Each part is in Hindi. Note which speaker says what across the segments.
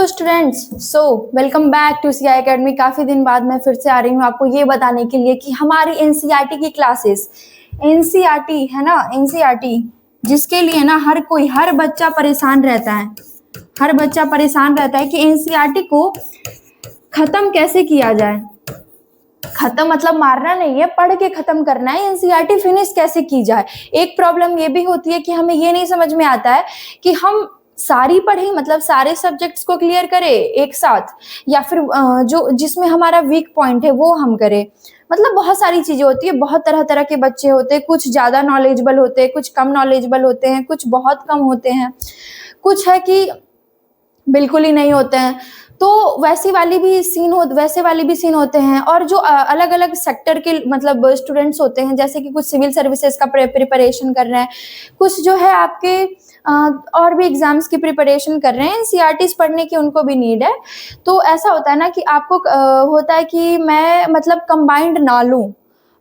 Speaker 1: Students, welcome back to CI academy. काफ़ी दिन बाद मैं फिर से आ रही हूँ आपको ये बताने के लिए कि हमारी एनसीईआरटी की क्लासेस, एनसीईआरटी है ना, एनसीईआरटी जिसके लिए ना हर बच्चा परेशान रहता है। हर बच्चा परेशान रहता है कि एनसीईआरटी को ख़त्म कैसे किया जाए। खत्म मतलब मारना नहीं है, पढ़ के खत्म करना है। एनसीईआरटी फिनिश कैसे की जाए। एक प्रॉब्लम ये भी होती है कि हमें ये नहीं समझ में आता है कि हम सारी पढ़ें, मतलब सारे सब्जेक्ट्स को क्लियर करें एक साथ, या फिर जो जिसमें हमारा वीक पॉइंट है वो हम करें। मतलब बहुत सारी चीजें होती है, बहुत तरह तरह के बच्चे होते हैं, कुछ ज्यादा नॉलेजेबल होते हैं, कुछ कम नॉलेजेबल होते हैं, कुछ बहुत कम होते हैं, कुछ है कि बिल्कुल ही नहीं होते हैं। तो वैसे वाले भी सीन होते हैं। और जो अलग अलग सेक्टर के मतलब स्टूडेंट्स होते हैं, जैसे कि कुछ सिविल सर्विसेज का प्रिपरेशन कर रहे हैं, कुछ जो है आपके और भी एग्जाम्स की प्रिपरेशन कर रहे हैं। एनसीईआरटीज पढ़ने की उनको भी नीड है। तो ऐसा होता है ना कि आपको होता है कि मैं मतलब कंबाइंड ना लूँ,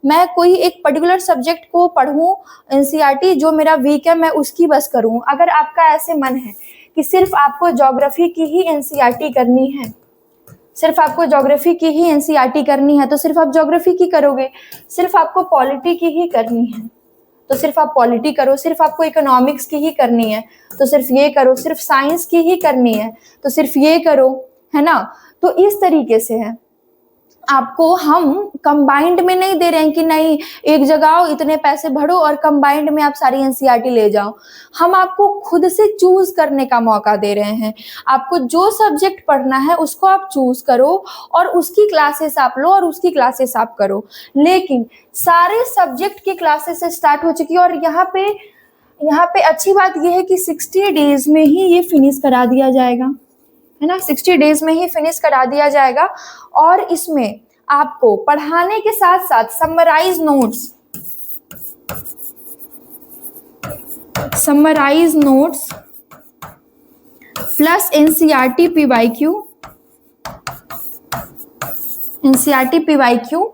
Speaker 1: मैं कोई एक पर्टिकुलर सब्जेक्ट को पढ़ूं एनसीईआरटी, जो मेरा वीक है मैं उसकी बस करूं। अगर आपका ऐसे मन है कि सिर्फ आपको ज्योग्राफी की ही एनसीईआरटी करनी है, सिर्फ आपको ज्योग्राफी की ही एनसीईआरटी करनी है, तो सिर्फ आप ज्योग्राफी की करोगे। सिर्फ आपको पॉलिटी की ही करनी है तो सिर्फ आप पॉलिटी करो। सिर्फ आपको इकोनॉमिक्स की ही करनी है तो सिर्फ ये करो। सिर्फ साइंस की ही करनी है तो सिर्फ ये करो, है ना। तो इस तरीके से है। आपको हम कंबाइंड में नहीं दे रहे हैं कि नहीं एक जगह आओ, इतने पैसे भरो और कंबाइंड में आप सारी एनसीईआरटी ले जाओ। हम आपको खुद से चूज करने का मौका दे रहे हैं। आपको जो सब्जेक्ट पढ़ना है उसको आप चूज करो और उसकी क्लासेस आप लो और उसकी क्लासेस आप करो। लेकिन सारे सब्जेक्ट की क्लासेस स्टार्ट हो चुकी है और यहाँ पे अच्छी बात यह है कि 60 डेज में ही ये फिनिश करा दिया जाएगा, है ना। 60 डेज में ही फिनिश करा दिया जाएगा। और इसमें आपको पढ़ाने के साथ साथ summarize notes plus NCERT PYQ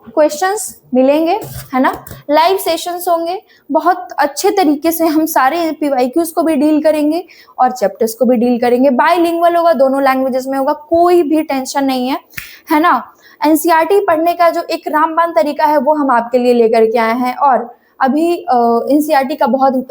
Speaker 1: questions मिलेंगे, है ना। लाइव सेशंस होंगे, बहुत अच्छे तरीके से हम सारे पीवाईक्यूज को भी डील करेंगे और चैप्टर्स को भी डील करेंगे। बाइलिंगुअल होगा, दोनों लैंग्वेजेस में होगा, कोई भी टेंशन नहीं है ना। एनसीईआरटी पढ़ने का जो एक रामबाण तरीका है वो हम आपके लिए लेकर के आए हैं। और अभी एनसीईआरटी का बहुत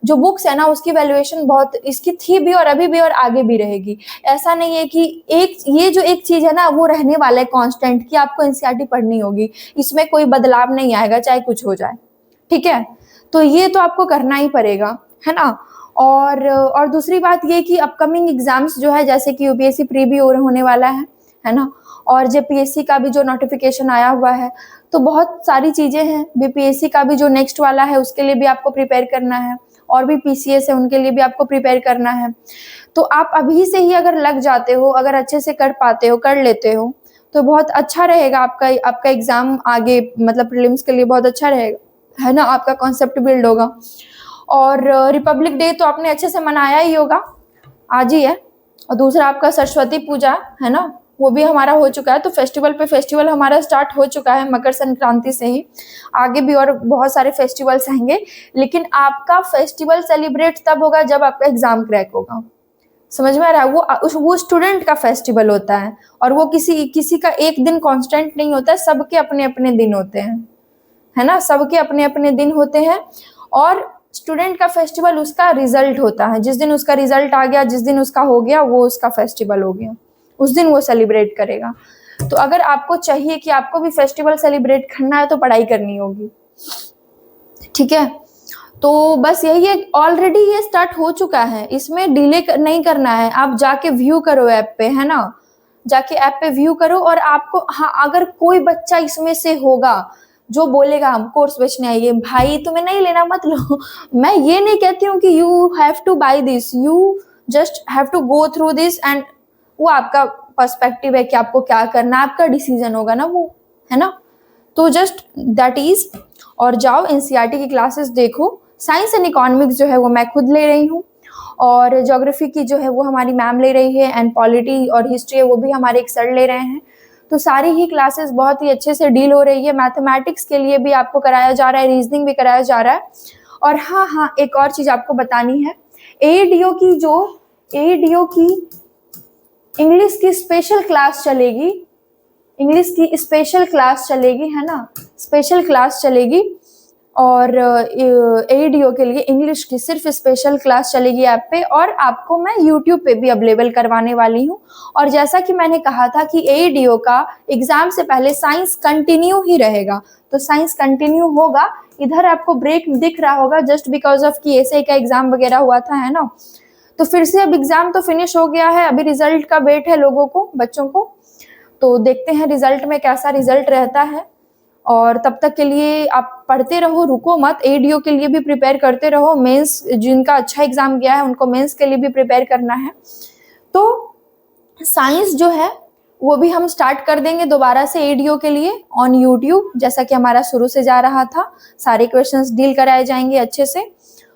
Speaker 1: जो बुक्स है ना उसकी वैल्यूएशन बहुत इसकी थी भी और अभी भी और आगे भी रहेगी। ऐसा नहीं है कि ये जो एक चीज है ना वो रहने वाला है कांस्टेंट, कि आपको एनसीईआरटी पढ़नी होगी, इसमें कोई बदलाव नहीं आएगा चाहे कुछ हो जाए, ठीक है। तो ये तो आपको करना ही पड़ेगा, है ना। और दूसरी बात ये कि अपकमिंग एग्जाम्स जो है, जैसे कि यूपीएससी प्री भी होने वाला है ना। और जेपीएससी का भी जो नोटिफिकेशन आया हुआ है, तो बहुत सारी चीजें हैं। बीपीएससी का भी जो नेक्स्ट वाला है उसके लिए भी आपको प्रिपेयर करना है, और भी पीसीएस है उनके लिए भी आपको प्रिपेयर करना है। तो आप अभी से ही अगर लग जाते हो, अगर अच्छे से कर पाते हो, कर लेते हो, तो बहुत अच्छा रहेगा। आपका एग्जाम आगे मतलब प्रीलिम्स के लिए बहुत अच्छा रहेगा, है ना। आपका कॉन्सेप्ट बिल्ड होगा। और रिपब्लिक डे तो आपने अच्छे से मनाया ही होगा, आज ही है। और दूसरा आपका सरस्वती पूजा, है ना, वो भी हमारा हो चुका है। तो फेस्टिवल हमारा स्टार्ट हो चुका है मकर संक्रांति से ही। आगे भी और बहुत सारे फेस्टिवल्स आएंगे, लेकिन आपका फेस्टिवल सेलिब्रेट तब होगा जब आपका एग्जाम क्रैक होगा। समझ में आ रहा है। वो स्टूडेंट का फेस्टिवल होता है, और वो किसी का एक दिन कांस्टेंट नहीं होता है, सबके अपने अपने दिन होते हैं, है ना। सबके अपने अपने दिन होते हैं। और स्टूडेंट का फेस्टिवल उसका रिजल्ट होता है। जिस दिन उसका रिजल्ट आ गया, जिस दिन उसका हो गया, वो उसका फेस्टिवल हो गया, उस दिन वो सेलिब्रेट करेगा। तो अगर आपको चाहिए कि आपको भी फेस्टिवल सेलिब्रेट करना है तो पढ़ाई करनी होगी, ठीक है। तो बस यही है, ऑलरेडी ये स्टार्ट हो चुका है, इसमें डिले नहीं करना है। आप जाके व्यू करो ऐप पे, है ना, जाके ऐप पे व्यू करो। और आपको, हाँ, अगर कोई बच्चा इसमें से होगा जो बोलेगा हम कोर्स बेचने आइए, भाई तुम्हें नहीं लेना मत लो। मैं ये नहीं कहती हूँ कि you have to buy this, you just have to go through this and वो आपका पर्सपेक्टिव है कि आपको क्या करना, आपका डिसीजन होगा ना वो, है ना। तो जस्ट दैट इज। और जाओ एनसीईआरटी की क्लासेस देखो। साइंस एंड इकोनॉमिक्स जो है वो मैं खुद ले रही हूँ, और ज्योग्राफी की जो है वो हमारी मैम ले रही है, एंड पॉलिटी और हिस्ट्री है वो भी हमारे एक सर ले रहे हैं। तो सारी ही क्लासेस बहुत ही अच्छे से डील हो रही है। मैथमेटिक्स के लिए भी आपको कराया जा रहा है, रीजनिंग भी कराया जा रहा है। और हाँ, एक और चीज आपको बतानी है, एडीओ की इंग्लिश की स्पेशल क्लास चलेगी, इंग्लिश की स्पेशल क्लास चलेगी, है ना, स्पेशल क्लास चलेगी। और एडीओ के लिए इंग्लिश की सिर्फ स्पेशल क्लास चलेगी ऐप पे, और आपको मैं यूट्यूब पे भी अवेलेबल करवाने वाली हूँ। और जैसा कि मैंने कहा था कि एडीओ का एग्जाम से पहले साइंस कंटिन्यू ही रहेगा, तो साइंस कंटिन्यू होगा। इधर आपको ब्रेक दिख रहा होगा जस्ट बिकॉज ऑफ कि एसए का एग्जाम वगैरह हुआ था, है ना। तो फिर से अब एग्जाम तो फिनिश हो गया है, अभी रिजल्ट का वेट है लोगों को, बच्चों को। तो देखते हैं रिजल्ट में कैसा रिजल्ट रहता है। और तब तक के लिए आप पढ़ते रहो, रुको मत, एडीओ के लिए भी प्रिपेयर करते रहो। मेंस जिनका अच्छा एग्जाम गया है उनको मेंस के लिए भी प्रिपेयर करना है। तो साइंस जो है वो भी हम स्टार्ट कर देंगे दोबारा से एडीओ के लिए ऑन यूट्यूब, जैसा कि हमारा शुरू से जा रहा था। सारे क्वेश्चंस डील कराए जाएंगे अच्छे से,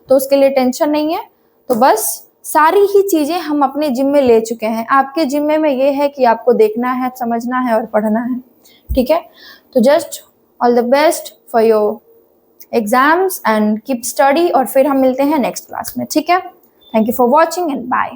Speaker 1: तो उसके लिए टेंशन नहीं है। तो बस सारी ही चीजें हम अपने जिम्मे ले चुके हैं। आपके जिम्मे में ये है कि आपको देखना है, समझना है और पढ़ना है, ठीक है। तो just all the best for your exams and keep study, और फिर हम मिलते हैं नेक्स्ट क्लास में, ठीक है। Thank you for watching and bye.